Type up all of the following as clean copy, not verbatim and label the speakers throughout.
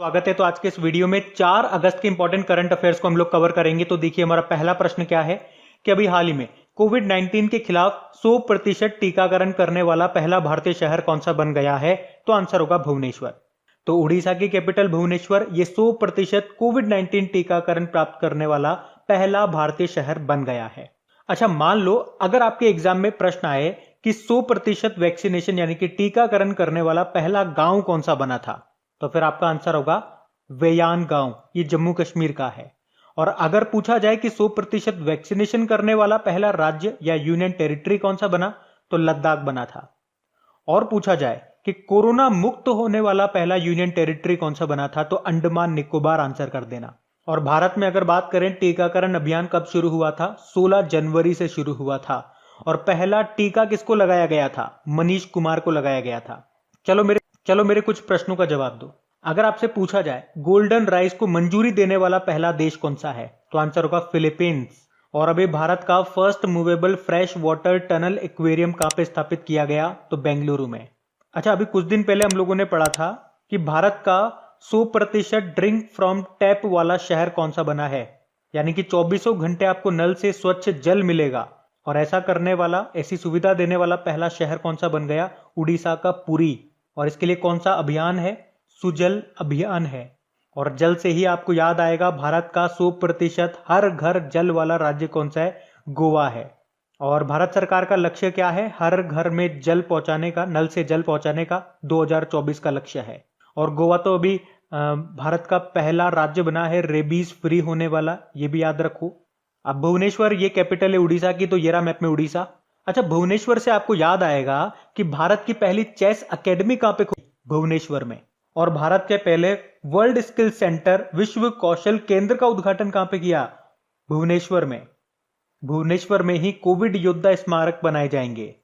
Speaker 1: स्वागत है। तो आज के इस वीडियो में 4 अगस्त के इंपॉर्टेंट करंट अफेयर्स को हम लोग कवर करेंगे। तो देखिए, हमारा पहला प्रश्न क्या है कि अभी हाल ही में कोविड-19 के खिलाफ 100% टीकाकरण करने वाला पहला भारतीय शहर कौन सा बन गया है? तो आंसर होगा भुवनेश्वर। तो उड़ीसा की कैपिटल भुवनेश्वर ये 100% कोविड-19 टीकाकरण प्राप्त करने वाला पहला भारतीय शहर बन गया है। अच्छा, मान लो अगर आपके एग्जाम में प्रश्न आए कि 100% वैक्सीनेशन यानी कि टीकाकरण करने वाला पहला गांव कौन सा बना था, तो फिर आपका आंसर होगा वेयान गांव, ये जम्मू कश्मीर का है। और अगर पूछा जाए कि 100% वैक्सीनेशन करने वाला पहला राज्य या यूनियन टेरिटरी कौन सा बना, तो लद्दाख बना था। और पूछा जाए कि कोरोना मुक्त होने वाला पहला यूनियन टेरिटरी कौन सा बना था, तो अंडमान निकोबार आंसर कर देना। और भारत में अगर बात करें टीकाकरण अभियान कब शुरू हुआ था? 16 जनवरी से शुरू हुआ था। और पहला टीका किसको लगाया गया था? मनीष कुमार को लगाया गया था। चलो मेरे कुछ प्रश्नों का जवाब दो। अगर आपसे पूछा जाए गोल्डन राइस को मंजूरी देने वाला पहला देश कौन सा है, तो आंसर होगा फिलीपींस। और अभी भारत का first movable fresh water tunnel aquarium कहां पे स्थापित किया गया? तो बेंगलुरु में। अच्छा, अभी कुछ दिन पहले हम लोगों ने पढ़ा था कि भारत का 100% ड्रिंक फ्रॉम टैप वाला शहर कौन सा बना है, यानी कि 24 घंटे आपको नल से स्वच्छ जल मिलेगा। और ऐसा करने वाला, ऐसी सुविधा देने वाला पहला शहर कौन सा बन गया? उड़ीसा का पुरी। और इसके लिए कौन सा अभियान है? सुजल अभियान है। और जल से ही आपको याद आएगा भारत का 100% हर घर जल वाला राज्य कौन सा है? गोवा है। और भारत सरकार का लक्ष्य क्या है? हर घर में जल पहुंचाने का, नल से जल पहुंचाने का 2024 का लक्ष्य है। और गोवा तो अभी भारत का पहला राज्य बना है रेबीज फ्री होने वाला, ये भी याद रखो। अब भुवनेश्वर ये कैपिटल है उड़ीसा की, तो ये रहा मैप में उड़ीसा। अच्छा, भुवनेश्वर से आपको याद आएगा कि भारत की पहली चेस अकेडमी कहां पे खुली? भुवनेश्वर में। और भारत के पहले वर्ल्ड स्किल सेंटर, विश्व कौशल केंद्र का उद्घाटन कहां पे किया? भुवनेश्वर में। भुवनेश्वर में ही कोविड योद्धा स्मारक बनाए जाएंगे।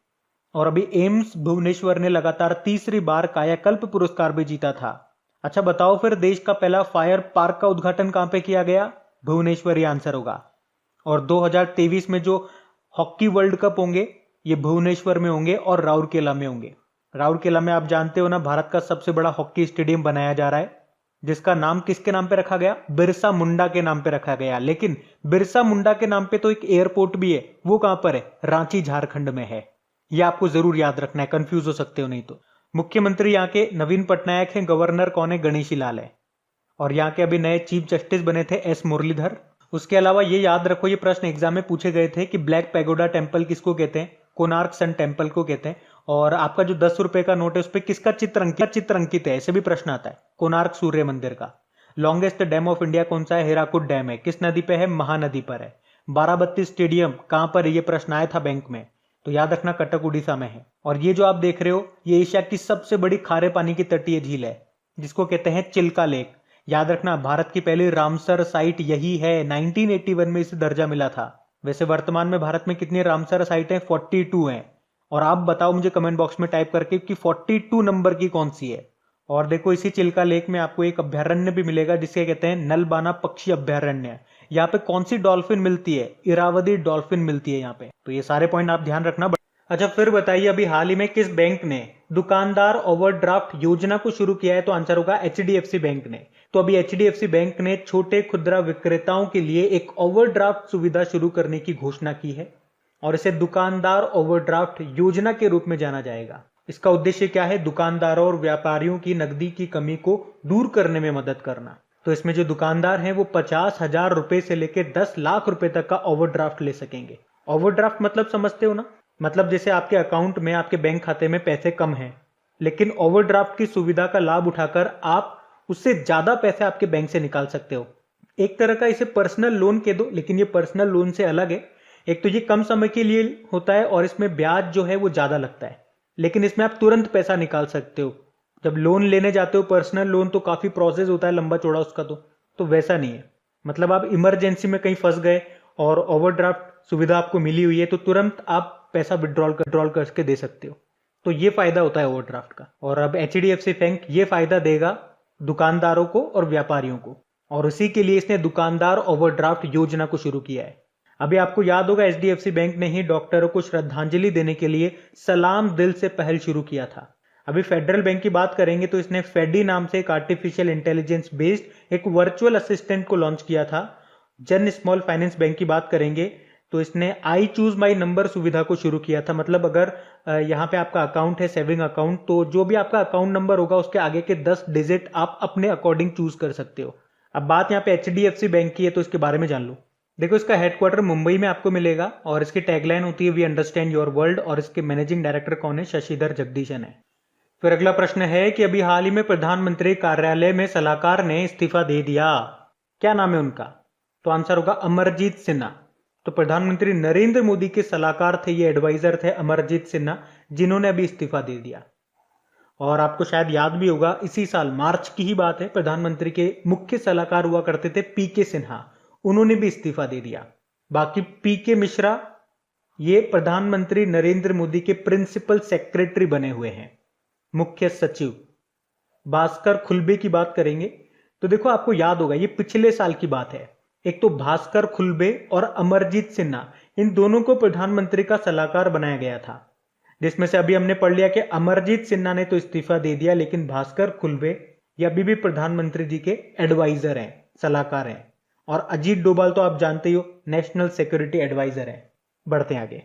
Speaker 1: और अभी एम्स भुवनेश्वर ने लगातार तीसरी बार कायाकल्प पुरस्कार भी जीता था। अच्छा बताओ फिर, देश का पहला फायर पार्क का उद्घाटन कहां पे किया गया? भुवनेश्वर ही आंसर होगा। और 2023 में जो हॉकी वर्ल्ड कप होंगे ये भुवनेश्वर में होंगे और राउरकेला में होंगे। राउरकेला में आप जानते हो ना, भारत का सबसे बड़ा हॉकी स्टेडियम बनाया जा रहा है, जिसका नाम किसके नाम पे रखा गया? बिरसा मुंडा के नाम पे रखा गया। लेकिन बिरसा मुंडा के नाम पे तो एक एयरपोर्ट भी है, वो कहां पर है? रांची झारखंड में है। यह आपको जरूर याद रखना है, कंफ्यूज हो सकते हो नहीं तो। मुख्यमंत्री यहाँ के नवीन पटनायक हैं, गवर्नर कौन है? गणेशी लाल है। और यहाँ के अभी नए चीफ जस्टिस बने थे एस मुरलीधर। उसके अलावा ये याद रखो, ये प्रश्न एग्जाम में पूछे गए थे कि ब्लैक पैगोडा टेम्पल किसको कहते हैं? कोणार्क सन टेम्पल को कहते हैं। और आपका जो 10 रुपए का नोट है उस पर किसका चित्र अंकित है? ऐसे भी प्रश्न आता है। कोणार्क सूर्य मंदिर का। लॉन्गेस्ट डैम ऑफ इंडिया कौन सा है? हीराकुद डैम है। किस नदी पे है? महानदी पर है। बाराबत्ती स्टेडियम कहां पर है? ये प्रश्न आया था बैंक में, तो याद रखना कटक उड़ीसा में है। और ये जो आप देख रहे हो ये एशिया की सबसे बड़ी खारे पानी की तटीय झील है, जिसको कहते हैं चिल्का लेक। याद रखना, भारत की पहली रामसर साइट यही है। 1981 में इसे दर्जा मिला था। वैसे वर्तमान में भारत में कितनी रामसर साइट है? 42 हैं। और आप बताओ मुझे कमेंट बॉक्स में टाइप करके कि 42 नंबर की कौन सी है। और देखो, इसी चिल्का लेक में आपको एक अभ्यारण्य भी मिलेगा जिसे कहते हैं नलबाना पक्षी अभ्यारण्य। यहाँ पे कौन सी डॉल्फिन मिलती है? इरावदी डॉल्फिन मिलती है यहाँ पे। तो ये सारे पॉइंट आप ध्यान रखना। अच्छा, फिर बताइए अभी हाल ही में किस बैंक ने दुकानदार ओवरड्राफ्ट योजना को शुरू किया है? तो आंसर होगा एचडीएफसी बैंक ने। तो अभी एचडीएफसी बैंक ने छोटे खुदरा विक्रेताओं के लिए एक ओवरड्राफ्ट सुविधा शुरू करने की घोषणा की है, और इसे दुकानदार ओवरड्राफ्ट योजना के रूप में जाना जाएगा। इसका उद्देश्य क्या है? दुकानदारों और व्यापारियों की नकदी की कमी को दूर करने में मदद करना। तो इसमें जो दुकानदार हैं वो 50,000 रुपए से लेकर 10 लाख रुपए तक का ओवरड्राफ्ट ले सकेंगे। ओवरड्राफ्ट मतलब समझते हो ना? मतलब जैसे आपके अकाउंट में, आपके बैंक खाते में पैसे कम हैं, लेकिन ओवरड्राफ्ट की सुविधा का लाभ उठाकर आप उससे ज्यादा पैसे आपके बैंक से निकाल सकते हो। एक तरह का इसे पर्सनल लोन कह दो, लेकिन ये पर्सनल लोन से अलग है। एक तो ये कम समय के लिए होता है और इसमें ब्याज जो है वो ज्यादा लगता है, लेकिन इसमें आप तुरंत पैसा निकाल सकते हो। जब लोन लेने जाते हो पर्सनल लोन, तो काफी प्रोसेस होता है लंबा चौड़ा उसका, तो वैसा नहीं है। मतलब आप इमरजेंसी में कहीं फंस गए और ओवरड्राफ्ट सुविधा आपको मिली हुई है, तो तुरंत आप पैसा विड्रॉल करके दे सकते हो। तो ये फायदा होता है ओवरड्राफ्ट का। और अब एचडीएफसी बैंक ये फायदा देगा दुकानदारों को और व्यापारियों को, और उसी के लिए इसने दुकानदार ओवरड्राफ्ट योजना को शुरू किया है। अभी आपको याद होगा एचडीएफसी बैंक ने ही डॉक्टरों को श्रद्धांजलि देने के लिए सलाम दिल से पहल शुरू किया था। अभी फेडरल बैंक की बात करेंगे तो इसने फेडी नाम से एक आर्टिफिशियल इंटेलिजेंस बेस्ड एक वर्चुअल असिस्टेंट को लॉन्च किया था। जन स्मॉल फाइनेंस बैंक की बात करेंगे तो इसने आई चूज माई नंबर सुविधा को शुरू किया था। मतलब अगर यहाँ पे आपका अकाउंट है सेविंग अकाउंट, तो जो भी आपका अकाउंट नंबर होगा उसके आगे के 10 डिजिट आप अपने अकॉर्डिंग चूज कर सकते हो। अब बात यहाँ पे HDFC बैंक की है तो इसके बारे में जान लो। देखो, इसका हेडक्वार्टर मुंबई में आपको मिलेगा और इसकी टैगलाइन होती है वी अंडरस्टैंड योर वर्ल्ड, और इसके मैनेजिंग डायरेक्टर कौन है? शशिधर जगदीशन है। फिर अगला प्रश्न है कि अभी हाल ही में प्रधानमंत्री कार्यालय में सलाहकार ने इस्तीफा दे दिया, क्या नाम है उनका? तो आंसर होगा अमरजीत सिन्हा। तो प्रधानमंत्री नरेंद्र मोदी के सलाहकार थे, ये एडवाइजर थे अमरजीत सिन्हा, जिन्होंने अभी इस्तीफा दे दिया। और आपको शायद याद भी होगा, इसी साल मार्च की ही बात है, प्रधानमंत्री के मुख्य सलाहकार हुआ करते थे PK सिन्हा, उन्होंने भी इस्तीफा दे दिया। बाकी PK मिश्रा ये प्रधानमंत्री नरेंद्र मोदी के प्रिंसिपल सेक्रेटरी बने हुए हैं, मुख्य सचिव। भास्कर खुलबे की बात करेंगे तो देखो, आपको याद होगा ये पिछले साल की बात है। एक तो भास्कर खुलबे और अमरजीत सिन्हा, इन दोनों को प्रधानमंत्री का सलाहकार बनाया गया था, जिसमें से अभी हमने पढ़ लिया कि अमरजीत सिन्हा ने तो इस्तीफा दे दिया, लेकिन भास्कर खुलबे ये अभी भी प्रधानमंत्री जी के एडवाइजर हैं, सलाहकार हैं। और अजीत डोभाल तो आप जानते ही हो, नेशनल सिक्योरिटी एडवाइजर है। बढ़ते हैं आगे।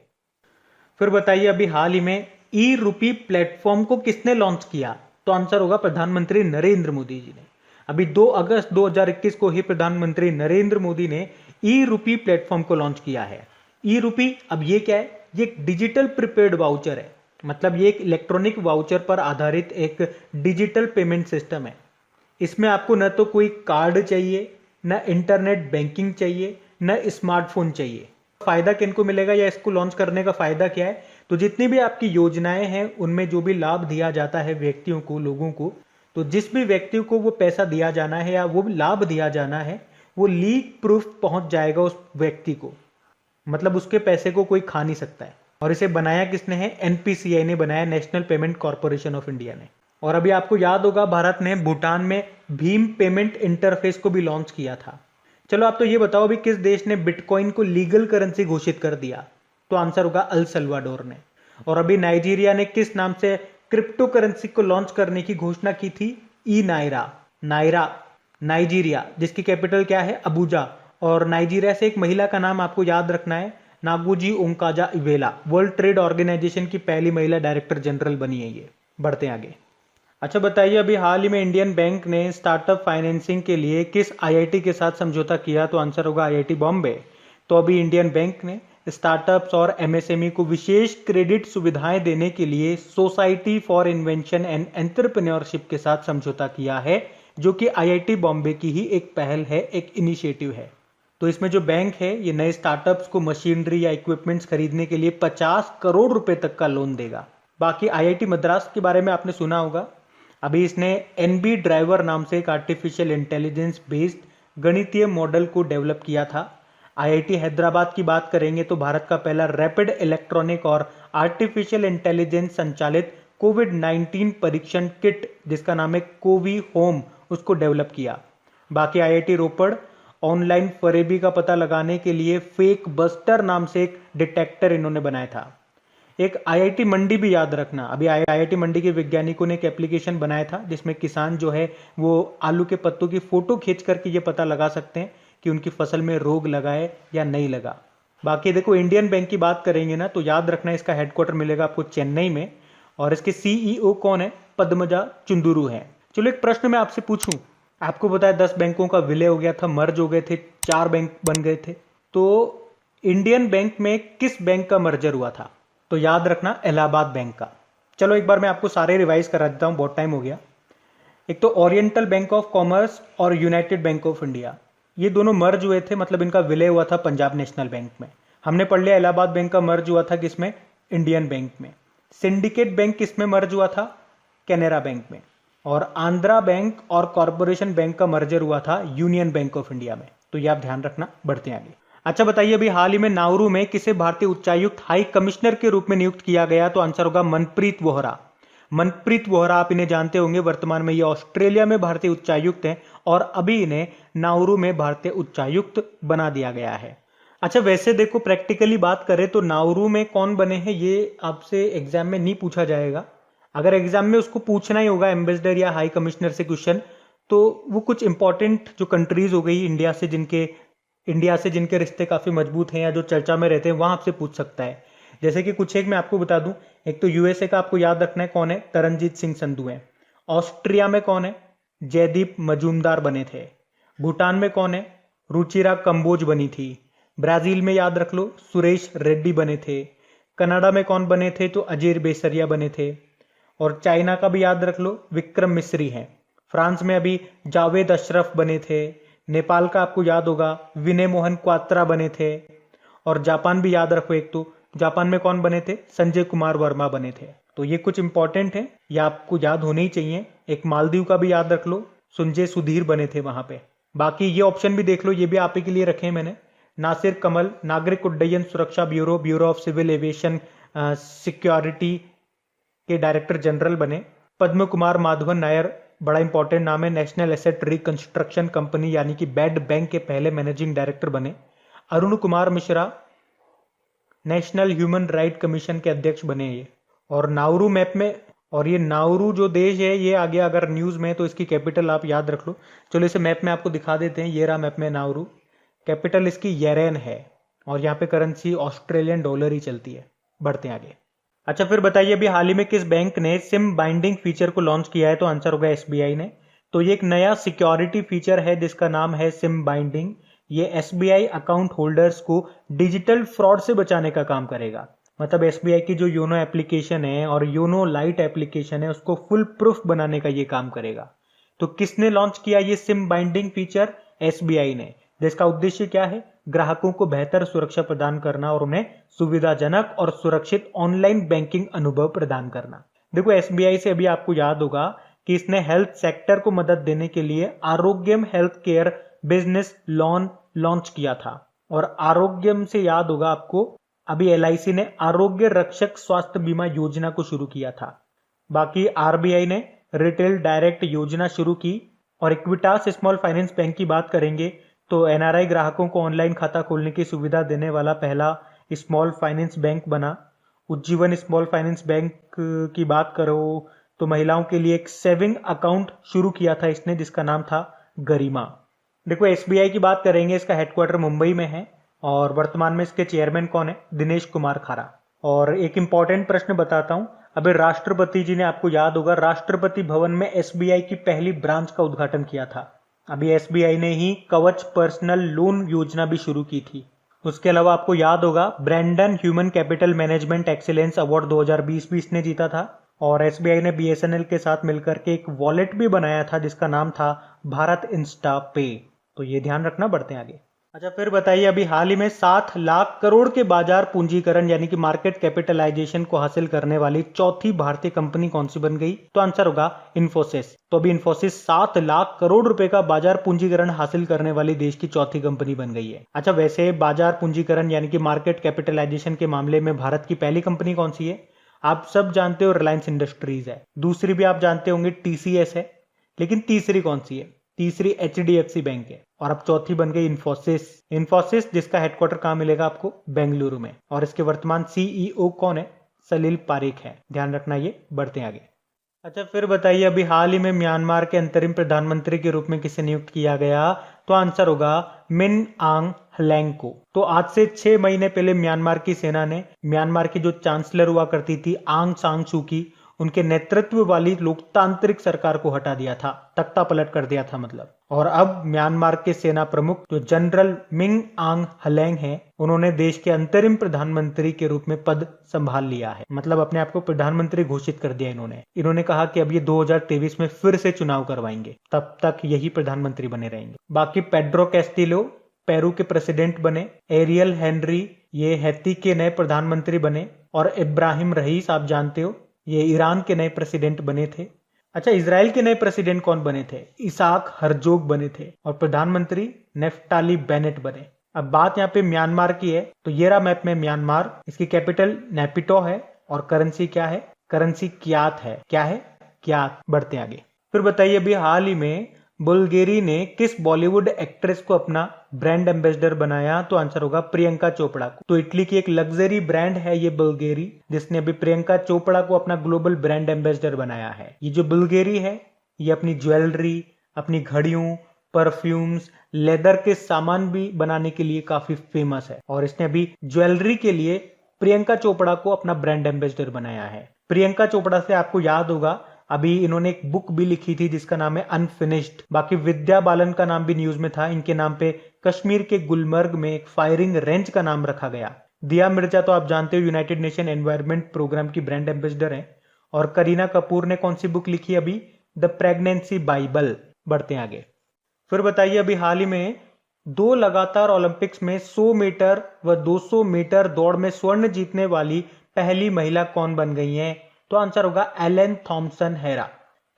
Speaker 1: फिर बताइए, अभी हाल ही में ई-रूपी प्लेटफॉर्म को किसने लॉन्च किया? तो आंसर होगा प्रधानमंत्री नरेंद्र मोदी जी ने। अभी 2 अगस्त 2021 को ही प्रधानमंत्री नरेंद्र मोदी ने ई-रूपी प्लेटफॉर्म को लॉन्च किया है। ई-रूपी, अब ये क्या है? ये एक डिजिटल प्रीपेड वाउचर है। मतलब ये एक इलेक्ट्रॉनिक वाउचर पर आधारित एक डिजिटल पेमेंट सिस्टम है। इसमें आपको न तो कोई कार्ड चाहिए, न इंटरनेट बैंकिंग चाहिए, न स्मार्टफोन चाहिए। फायदा किनको मिलेगा या इसको लॉन्च करने का फायदा क्या है? तो जितनी भी आपकी योजनाएं हैं उनमें जो भी लाभ दिया जाता है व्यक्तियों को, लोगों को, तो जिस भी व्यक्ति को वो पैसा दिया जाना है या वो लाभ दिया जाना है, वो लीक प्रूफ पहुंच जाएगा उस व्यक्ति को। मतलब उसके पैसे को कोई खा नहीं सकता है। और इसे बनाया किसने है? NPCI ने बनाया, national payment corporation of India ने। और अभी आपको याद होगा, भारत ने भूटान में भीम पेमेंट इंटरफेस को भी लॉन्च किया था। चलो, आप तो ये बताओ अभी किस देश ने बिटकॉइन को लीगल करेंसी घोषित कर दिया? तो आंसर होगा अल सल्वाडोर ने। और अभी नाइजीरिया ने किस नाम से क्रिप्टो करेंसी को लॉन्च करने की घोषणा की थी? नायरा। नायरा नाइजीरिया, जिसकी कैपिटल क्या है? अबुजा। और नाइजीरिया से एक महिला का नाम आपको याद रखना है, नागुजी ओंकाजा इवेला। वर्ल्ड ट्रेड ऑर्गेनाइजेशन की पहली महिला डायरेक्टर जनरल बनी है ये। बढ़ते हैं आगे। अच्छा बताइए, अभी हाल ही में इंडियन बैंक ने स्टार्टअप फाइनेंसिंग के लिए किस IIT के साथ समझौता किया? तो आंसर होगा IIT बॉम्बे। तो अभी इंडियन बैंक ने स्टार्टअप्स और MSME को विशेष क्रेडिट सुविधाएं देने के लिए society for invention and entrepreneurship के साथ समझौता किया है, जो कि IIT बॉम्बे की ही एक पहल है, एक इनिशिएटिव है। तो इसमें जो बैंक है ये नए स्टार्टअप्स को मशीनरी या इक्विपमेंट्स खरीदने के लिए 50 करोड़ रुपए तक का लोन देगा। बाकी IIT मद्रास के बारे में आपने सुना होगा। अभी इसने NB ड्राइवर नाम से एक आर्टिफिशियल इंटेलिजेंस बेस्ड गणितीय मॉडल को डेवलप किया था। IIT हैदराबाद की बात करेंगे तो भारत का पहला रैपिड इलेक्ट्रॉनिक और आर्टिफिशियल इंटेलिजेंस संचालित कोविड-19 परीक्षण किट, जिसका नाम है कोवी होम, उसको डेवलप किया। बाकी IIT रोपड़ ऑनलाइन फरेबी का पता लगाने के लिए फेक बस्टर नाम से एक डिटेक्टर इन्होंने बनाया था। एक IIT मंडी भी याद रखना, अभी IIT मंडी के वैज्ञानिकों ने एक एप्लीकेशन बनाया था जिसमें किसान जो है वो आलू के पत्तों की फोटो खींच करके ये पता लगा सकते हैं कि उनकी फसल में रोग लगा है या नहीं लगा। बाकी देखो, इंडियन बैंक की बात करेंगे ना तो याद रखना इसका हेडक्वार्टर मिलेगा आपको चेन्नई में, और इसके CEO कौन है? पद्मजा चुंदुरु है। चलो एक प्रश्न मैं आपसे पूछूं, आपको पता है 10 बैंकों का विलय हो गया था, मर्ज हो गए थे, 4 बैंक बन गए थे, तो इंडियन बैंक में किस बैंक का मर्जर हुआ था? तो याद रखना इलाहाबाद बैंक का। चलो एक बार मैं आपको सारे रिवाइज करा देता हूं, बहुत टाइम हो गया। एक तो ओरिएंटल बैंक ऑफ कॉमर्स और यूनाइटेड बैंक ऑफ इंडिया, ये दोनों मर्ज हुए थे, मतलब इनका विलय हुआ था पंजाब नेशनल बैंक में। हमने पढ़ लिया इलाहाबाद बैंक का मर्ज हुआ था किसमें? इंडियन बैंक में। सिंडिकेट बैंक किसमें मर्ज हुआ था? कैनरा बैंक में। और आंध्रा बैंक और कॉर्पोरेशन बैंक का मर्जर हुआ था यूनियन बैंक ऑफ इंडिया में। तो ये आप ध्यान रखना। बढ़ते हैं आगे। अच्छा बताइए, अभी हाल ही में नाउरू में किसे भारतीय उच्चायुक्त हाई कमिश्नर के रूप में नियुक्त किया गया? तो आंसर होगा मनप्रीत वोहरा। मनप्रीत वोहरा, आप इन्हें जानते होंगे, वर्तमान में ये ऑस्ट्रेलिया में भारतीय उच्चायुक्त हैं और अभी इन्हें नाउरू में भारतीय उच्चायुक्त बना दिया गया है। अच्छा वैसे देखो, प्रैक्टिकली बात करें तो नाउरू में कौन बने हैं ये आपसे एग्जाम में नहीं पूछा जाएगा। अगर एग्जाम में उसको पूछना ही होगा एम्बेसडर या हाई कमिश्नर से क्वेश्चन, तो वो कुछ इंपॉर्टेंट जो कंट्रीज हो गई इंडिया से जिनके रिश्ते काफी मजबूत हैं या जो चर्चा में रहते हैं वहां आपसे पूछ सकता है। जैसे कि कुछ एक मैं आपको बता दूं, एक तो यूएसए का आपको याद रखना है कौन है, तरनजीत सिंह संधू है। ऑस्ट्रिया में कौन है, जयदीप मजूमदार बने थे। भूटान में कौन है, रुचिरा कंबोज बनी थी। ब्राजील में याद रख लो सुरेश रेड्डी बने थे। कनाडा में कौन बने थे, तो अजीर बेसरिया बने थे। और चाइना का भी याद रख लो विक्रम मिस्री हैं। फ्रांस में अभी जावेद अशरफ बने थे। नेपाल का आपको याद होगा विनय मोहन क्वात्रा बने थे। और जापान भी याद रखो, एक तो जापान में कौन बने थे, संजय कुमार वर्मा बने थे। तो ये कुछ इंपॉर्टेंट है, ये आपको याद होने ही चाहिए। एक मालदीव का भी याद रख लो, संजय सुधीर बने थे वहां पे। बाकी ये ऑप्शन भी देख लो, ये भी आप ही के लिए रखे हैं मैंने। नासिर कमल नागरिक उड्डयन सुरक्षा bureau of civil aviation security के डायरेक्टर जनरल बने। पद्म कुमार माधवन नायर, बड़ा इंपॉर्टेंट नाम है, नेशनल एसेट रिकंस्ट्रक्शन कंपनी यानी कि बेड बैंक के पहले मैनेजिंग डायरेक्टर बने। Arun Kumar Mishra national human right commission के अध्यक्ष बने ये। और नाउरू मैप में, और ये नाउरू जो देश है ये आ गया अगर न्यूज में, तो इसकी कैपिटल आप याद रख लो। चलो इसे मैप में आपको दिखा देते हैं, ये रहा मैप में नाउरू। कैपिटल इसकी येरेन है और यहाँ पे करेंसी ऑस्ट्रेलियन डॉलर ही चलती है। बढ़ते हैं आगे। अच्छा फिर बताइए अभी हाल ही में किस बैंक ने सिम बाइंडिंग फीचर को लॉन्च किया है, तो आंसर होगा एसबीआई ने। तो ये एक नया सिक्योरिटी फीचर है जिसका नाम है सिम बाइंडिंग। ये एसबीआई अकाउंट होल्डर्स को डिजिटल फ्रॉड से बचाने का काम करेगा। मतलब एसबीआई की जो योनो एप्लीकेशन है और योनो लाइट एप्लीकेशन है उसको फुल प्रूफ बनाने का ये काम करेगा। तो किसने लॉन्च किया ये सिम बाइंडिंग फीचर, एसबीआई ने, जिसका उद्देश्य क्या है, ग्राहकों को बेहतर सुरक्षा प्रदान करना और उन्हें सुविधाजनक और सुरक्षित ऑनलाइन बैंकिंग अनुभव प्रदान करना। देखो एसबीआई से अभी आपको याद होगा कि इसने हेल्थ सेक्टर को मदद देने के लिए Arogyam health care business loan launch किया था। और आरोग्यम से याद होगा आपको अभी एलआईसी ने आरोग्य रक्षक स्वास्थ्य बीमा योजना को शुरू किया था। बाकी आरबीआई ने रिटेल डायरेक्ट योजना शुरू की। और इक्विटास स्मॉल फाइनेंस बैंक की बात करेंगे तो एनआरआई ग्राहकों को ऑनलाइन खाता खोलने की सुविधा देने वाला पहला स्मॉल फाइनेंस बैंक बना। उज्जीवन स्मॉल फाइनेंस बैंक की बात करो तो महिलाओं के लिए एक सेविंग अकाउंट शुरू किया था इसने जिसका नाम था गरिमा। देखो एसबीआई की बात करेंगे, इसका हेडक्वार्टर मुंबई में है और वर्तमान में इसके चेयरमैन कौन है, दिनेश कुमार खारा। और एक इंपॉर्टेंट प्रश्न बताता हूं, अभी राष्ट्रपति जी ने, आपको याद होगा, राष्ट्रपति भवन में एसबीआई की पहली ब्रांच का उद्घाटन किया था। अभी एसबीआई ने ही कवच पर्सनल लोन योजना भी शुरू की थी। उसके अलावा आपको याद होगा Brandon human capital management excellence award 2020 भी इसने जीता था। और एसबीआई ने बीएसएनएल के साथ मिलकर के एक वॉलेट भी बनाया था जिसका नाम था भारत इंस्टा पे। तो ये ध्यान रखना। बढ़ते हैं आगे। अच्छा फिर बताइए अभी हाल ही में 7 लाख करोड़ के बाजार पूंजीकरण यानी कि मार्केट कैपिटलाइजेशन को हासिल करने वाली चौथी भारतीय कंपनी कौन सी बन गई, तो आंसर होगा इन्फोसिस। तो अभी इन्फोसिस 7 लाख करोड़ रुपए का बाजार पूंजीकरण हासिल करने वाली देश की चौथी कंपनी बन गई है। अच्छा वैसे बाजार पूंजीकरण यानी कि मार्केट कैपिटलाइजेशन के मामले में भारत की पहली कंपनी कौन सी है, आप सब जानते हो रिलायंस इंडस्ट्रीज है। दूसरी भी आप जानते होंगे टीसीएस है। लेकिन तीसरी कौन सी है, तीसरी एचडीएफसी बैंक है। और अब चौथी बन गई इन्फोसिस जिसका हेडक्वार्टर कहां मिलेगा आपको, बेंगलुरु में। और इसके वर्तमान सीईओ कौन है, सलील पारेख है। ध्यान रखना ये। बढ़ते हैं आगे। अच्छा फिर बताइए अभी हाल ही में म्यांमार के अंतरिम प्रधानमंत्री के रूप में किसे नियुक्त किया गया, तो आंसर होगा मिन आंग हलैंग को। तो आज से 6 महीने पहले म्यांमार की सेना ने म्यांमार की जो चांसलर हुआ करती थी आंग सान सू की, उनके नेतृत्व वाली लोकतांत्रिक सरकार को हटा दिया था, तख्ता पलट कर दिया था मतलब। और अब म्यांमार के सेना प्रमुख जो जनरल मिंग आंग हलैंग हैं, उन्होंने देश के अंतरिम प्रधानमंत्री के रूप में पद संभाल लिया है। मतलब अपने आप को प्रधानमंत्री घोषित कर दिया इन्होंने कहा कि अब ये 2023 में फिर से चुनाव करवाएंगे, तब तक यही प्रधानमंत्री बने रहेंगे। बाकी पेड्रो कैस्टिलो पेरू के प्रेसिडेंट बने। एरियल हेनरी ये हैती के नए प्रधानमंत्री बने। और इब्राहिम रईस आप जानते हो ये ईरान के नए प्रेसिडेंट बने थे। अच्छा इजराइल के नए प्रेसिडेंट कौन बने थे, इसाक हरजोग बने थे। और प्रधानमंत्री नेफ्टाली बेनेट बने। अब बात यहाँ पे म्यांमार की है, तो ये रहा मैप में म्यांमार। इसकी कैपिटल नेपिटो है और करेंसी क्या है, करेंसी क्यात है। क्या है, क्यात। बढ़ते आगे। फिर बताइए अभी हाल ही में बुल्गेरी ने किस बॉलीवुड एक्ट्रेस को अपना ब्रांड एम्बेसडर बनाया? तो आंसर होगा प्रियंका चोपड़ा को। तो इटली की एक लग्जरी ब्रांड है ये बुल्गेरी, जिसने अभी प्रियंका चोपड़ा को अपना ग्लोबल ब्रांड एम्बेसडर बनाया है। ये जो बुल्गेरी है ये अपनी ज्वेलरी, अपनी घड़ियों, परफ्यूम्स, लेदर के सामान भी बनाने के लिए काफी फेमस है और इसने अभी ज्वेलरी के लिए प्रियंका चोपड़ा को अपना ब्रांड एम्बेसडर बनाया है। प्रियंका चोपड़ा से आपको याद होगा अभी इन्होंने एक बुक भी लिखी थी जिसका नाम है अनफिनिश्ड। बाकी विद्या बालन का नाम भी न्यूज में था। इनके नाम पे कश्मीर के गुलमर्ग में एक फायरिंग रेंज का नाम रखा गया। दिया मिर्जा तो आप जानते हो यूनाइटेड नेशन एनवायरनमेंट प्रोग्राम की ब्रांड एम्बेसडर है। और करीना कपूर ने कौन सी बुक लिखी अभी? The pregnancy Bible. बढ़ते हैं आगे। फिर बताइए अभी हाल ही में 2 लगातार ओलंपिक्स में 100 मीटर व 200 मीटर दौड़ में स्वर्ण जीतने वाली पहली महिला कौन बन गई है? तो आंसर होगा एलन थॉम्पसन हेरा।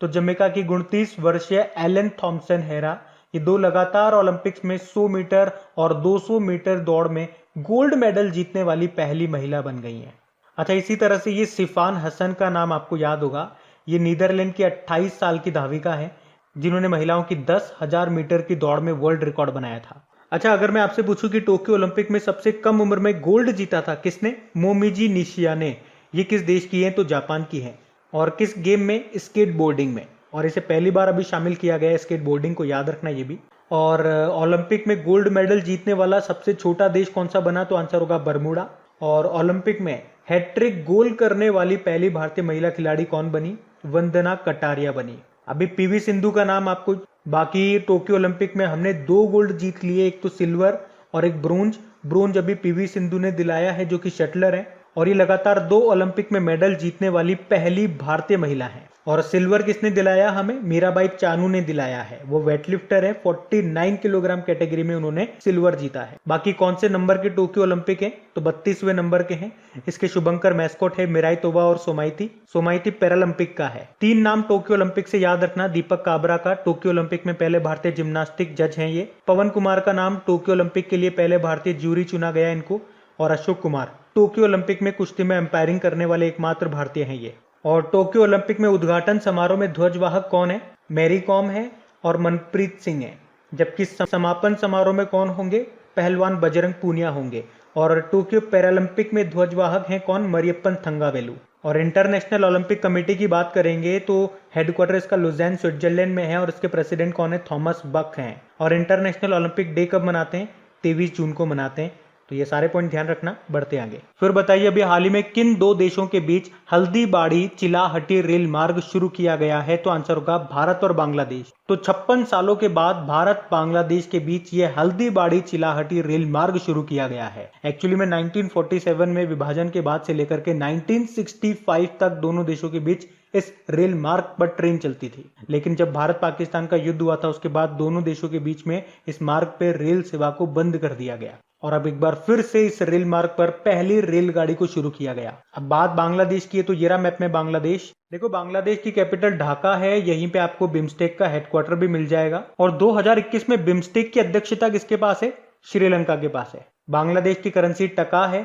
Speaker 1: तो जमैका की 29 वर्षीय एलन थॉम्पसन हेरा ये 2 लगातार ओलंपिक्स में 100 मीटर और 200 मीटर दौड़ में गोल्ड मेडल जीतने वाली पहली महिला बन गई हैं। अच्छा, इसी तरह से ये सिफान हसन का नाम आपको याद होगा। ये नीदरलैंड की 28 साल की धाविका है जिन्होंने महिलाओं की 10,000 मीटर की दौड़ में वर्ल्ड रिकॉर्ड बनाया था। अच्छा, अगर मैं आपसे पूछूं कि टोक्यो ओलंपिक में सबसे कम उम्र में गोल्ड जीता था किसने? मोमिजी निशिया ने। ये किस देश की है? तो जापान की है। और किस गेम में? स्केट बोर्डिंग में। और इसे पहली बार अभी शामिल किया गया है स्केट बोर्डिंग को, याद रखना ये भी। और ओलंपिक में गोल्ड मेडल जीतने वाला सबसे छोटा देश कौन सा बना? तो आंसर होगा बरमूडा। और ओलंपिक में हैट्रिक गोल करने वाली पहली भारतीय महिला खिलाड़ी कौन बनी? वंदना कटारिया बनी। अभी पीवी सिंधु का नाम आपको, बाकी टोक्यो ओलंपिक में हमने 2 गोल्ड जीत लिए, एक तो सिल्वर और एक ब्रोंज। ब्रोंज अभी पीवी सिंधु ने दिलाया है जो कि शटलर है। और ये लगातार 2 ओलंपिक में मेडल जीतने वाली पहली भारतीय महिला है। और सिल्वर किसने दिलाया हमें? मीराबाई चानू ने दिलाया है। वो वेटलिफ्टर है, 49 किलोग्राम कैटेगरी में उन्होंने सिल्वर जीता है। बाकी कौन से नंबर के टोक्यो ओलंपिक है? तो 32वें नंबर के हैं। इसके शुभंकर मैस्कॉट है मिराई तोबा और सोमाइती पैरालंपिक का है। 3 नाम टोक्यो ओलंपिक से याद रखना। दीपक काबरा का, टोक्यो ओलंपिक में पहले भारतीय जिम्नास्टिक जज हैं ये। पवन कुमार का नाम, टोक्यो ओलंपिक के लिए पहले भारतीय ज्यूरी चुना गया इनको। और अशोक कुमार, टोक्यो ओलंपिक में कुश्ती में एम्पायरिंग करने वाले एकमात्र भारतीय हैं ये। और टोक्यो ओलंपिक में उद्घाटन समारोह में ध्वजवाहक कौन है? मैरी कॉम है और मनप्रीत सिंह है। जबकि समापन समारोह में कौन होंगे? पहलवान बजरंग पूनिया होंगे। और टोक्यो पैरालंपिक में ध्वजवाहक हैं कौन? मरियप्पन थंगावेलु। और इंटरनेशनल ओलंपिक कमेटी की बात करेंगे तो हेडक्वार्टर इसका लुज़ैन स्विट्जरलैंड में है और इसके प्रेसिडेंट कौन है? थॉमस बक हैं। और इंटरनेशनल ओलंपिक डे कब मनाते हैं? 23 जून को मनाते हैं। तो ये सारे पॉइंट ध्यान रखना। बढ़ते आगे। फिर बताइए अभी हाल ही में किन 2 देशों के बीच हल्दीबाड़ी चिलाहटी रेल मार्ग शुरू किया गया है? तो आंसर होगा भारत और बांग्लादेश। तो 56 सालों के बाद भारत बांग्लादेश के बीच ये हल्दीबाड़ी चिलाहटी रेल मार्ग शुरू किया गया है। एक्चुअली में 1947 में विभाजन के बाद से लेकर के 1965 तक दोनों देशों के बीच इस रेल मार्ग पर ट्रेन चलती थी। लेकिन जब भारत पाकिस्तान का युद्ध हुआ था उसके बाद दोनों देशों के बीच में इस मार्ग पर रेल सेवा को बंद कर दिया गया और अब एक बार फिर से इस रेल मार्ग पर पहली रेलगाड़ी को शुरू किया गया। अब बात बांग्लादेश की है तो ये रहा मैप में बांग्लादेश। देखो बांग्लादेश की कैपिटल ढाका है। यहीं पे आपको बिम्स्टेक का हेडक्वार्टर भी मिल जाएगा। और 2021 में बिम्स्टेक की अध्यक्षता किसके पास है? श्रीलंका के पास है। बांग्लादेश की करेंसी टका है।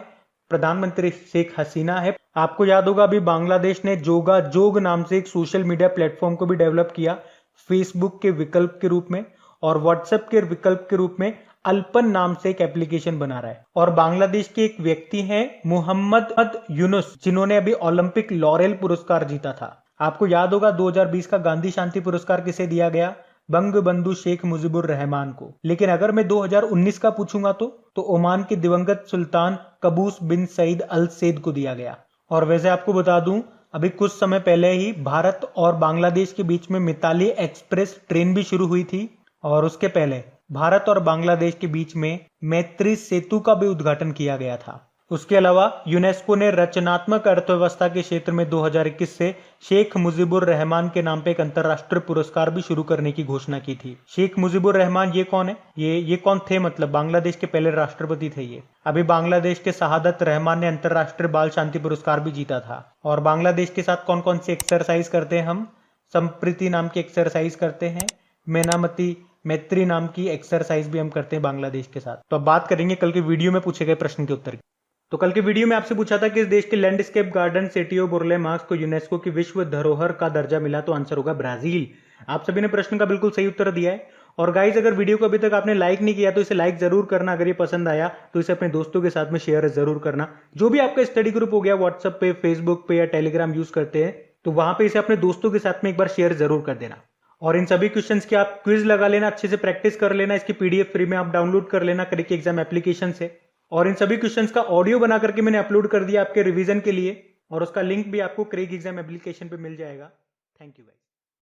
Speaker 1: प्रधानमंत्री शेख हसीना है। आपको याद होगा अभी बांग्लादेश ने जोग नाम से एक सोशल मीडिया प्लेटफॉर्म को भी डेवलप किया, फेसबुक के विकल्प के रूप में और व्हाट्सएप के विकल्प के रूप में अल्पन नाम से एक एप्लीकेशन बना रहा है। और बांग्लादेश के एक व्यक्ति हैं मोहम्मद यूनुस, जिन्होंने अभी ओलंपिक लॉरेल पुरस्कार जीता था। आपको याद होगा 2020 का गांधी शांति पुरस्कार किसे दिया गया? बंगबंधु शेख मुजीबुर रहमान को। लेकिन अगर मैं 2019 का पूछूंगा तो ओमान के दिवंगत सुल्तान कबूस बिन सईद अल सैद को दिया गया। और वैसे आपको बता दूं अभी कुछ समय पहले ही भारत और बांग्लादेश के बीच में मिताली एक्सप्रेस ट्रेन भी शुरू हुई थी। और उसके पहले भारत और बांग्लादेश के बीच में मैत्री सेतु का भी उद्घाटन किया गया था। उसके अलावा यूनेस्को ने रचनात्मक अर्थव्यवस्था के क्षेत्र में 2021 से शेख मुजीबुर रहमान के नाम पे एक अंतर्राष्ट्रीय पुरस्कार भी शुरू करने की घोषणा की थी। शेख मुजीबुर रहमान ये कौन है? ये कौन थे? मतलब बांग्लादेश के पहले राष्ट्रपति थे ये। अभी बांग्लादेश के शहादत रहमान ने अंतर्राष्ट्रीय बाल शांति पुरस्कार भी जीता था। और बांग्लादेश के साथ कौन कौन सी एक्सरसाइज करते हैं हम? संप्रीति नाम की एक्सरसाइज करते हैं, मेनामती मैत्री नाम की एक्सरसाइज भी हम करते हैं बांग्लादेश के साथ। तो अब बात करेंगे कल के वीडियो में पूछे गए प्रश्न के उत्तर की। तो कल के वीडियो में आपसे पूछा था कि इस देश के लैंडस्केप गार्डन सेटियो बुर्ले मार्क्स को यूनेस्को की विश्व धरोहर का दर्जा मिला, तो आंसर होगा ब्राजील। आप सभी ने प्रश्न का बिल्कुल सही उत्तर दिया है। और गाइज, अगर वीडियो को अभी तक आपने लाइक नहीं किया तो इसे लाइक जरूर करना। अगर ये पसंद आया तो इसे अपने दोस्तों के साथ में शेयर जरूर करना। जो भी आपका स्टडी ग्रुप हो गया, व्हाट्सएप पे, फेसबुक पे या टेलीग्राम यूज करते हैं, तो वहां पे इसे अपने दोस्तों के साथ में एक बार शेयर जरूर कर देना। और इन सभी क्वेश्चंस की आप क्विज लगा लेना, अच्छे से प्रैक्टिस कर लेना। इसकी पीडीएफ फ्री में आप डाउनलोड कर लेना क्रेक एग्जाम एप्लीकेशन से। और इन सभी क्वेश्चंस का ऑडियो बना करके मैंने अपलोड कर दिया आपके रिवीजन के लिए, और उसका लिंक भी आपको क्रेक एग्जाम एप्लीकेशन पे मिल जाएगा। Thank you guys.